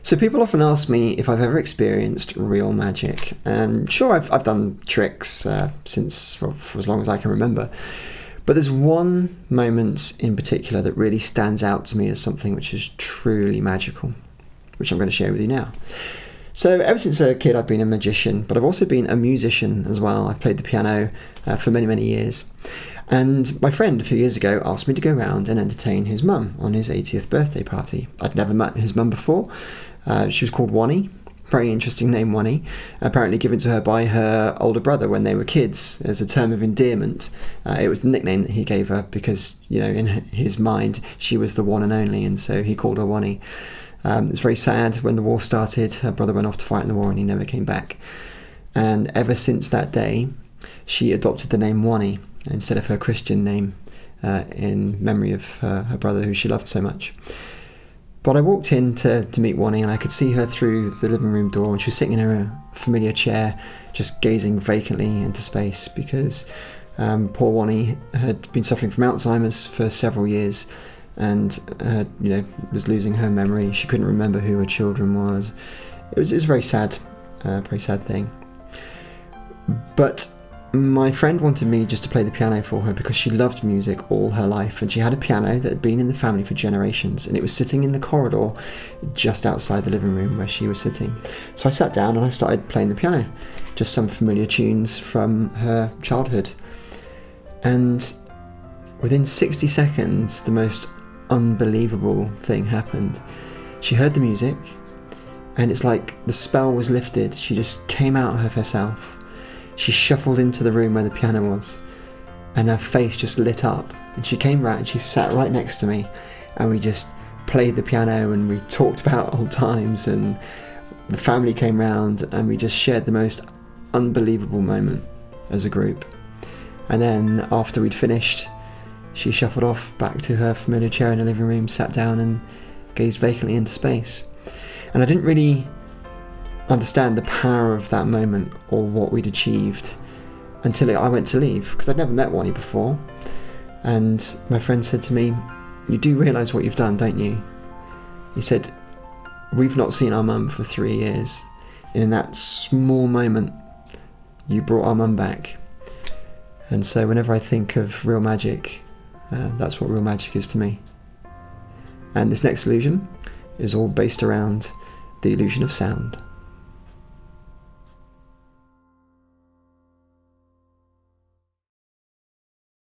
So people often ask me if I've ever experienced real magic. And sure, I've done tricks since for as long as I can remember. But there's one moment in particular that really stands out to me as something which is truly magical, which I'm going to share with you now. So ever since a kid, I've been a magician, but I've also been a musician as well. I've played the piano for many, many years. And my friend a few years ago asked me to go around and entertain his mum on his 80th birthday party. I'd never met his mum before. She was called Wani. Very interesting name, Wani. Apparently given to her by her older brother when they were kids as a term of endearment. It was the nickname that he gave her because, in his mind, she was the one and only, and so he called her Wani. It's very sad. When the war started, her brother went off to fight in the war and he never came back. And ever since that day, she adopted the name Wani instead of her Christian name in memory of her brother, who she loved so much. But I walked in to meet Wani, and I could see her through the living room door, and she was sitting in her familiar chair, just gazing vacantly into space, because poor Wani had been suffering from Alzheimer's for several years, and was losing her memory. She couldn't remember who her children was. It was a very sad thing. But my friend wanted me just to play the piano for her because she loved music all her life, and she had a piano that had been in the family for generations, and it was sitting in the corridor just outside the living room where she was sitting. So I sat down and I started playing the piano, just some familiar tunes from her childhood. And within 60 seconds, the most unbelievable thing happened. She heard the music, and it's like the spell was lifted. She just came out of herself. She shuffled into the room where the piano was, and her face just lit up, and she came round and she sat right next to me, and we just played the piano, and we talked about old times, and the family came round, and we just shared the most unbelievable moment as a group. And then after we'd finished, she shuffled off back to her familiar chair in the living room, sat down and gazed vacantly into space. And I didn't really understand the power of that moment or what we'd achieved until I went to leave, because I'd never met Wani before. And my friend said to me, "You do realise what you've done, don't you?" He said, "We've not seen our mum for 3 years. And in that small moment, you brought our mum back." And so whenever I think of real magic, that's what real magic is to me. And this next illusion is all based around the illusion of sound.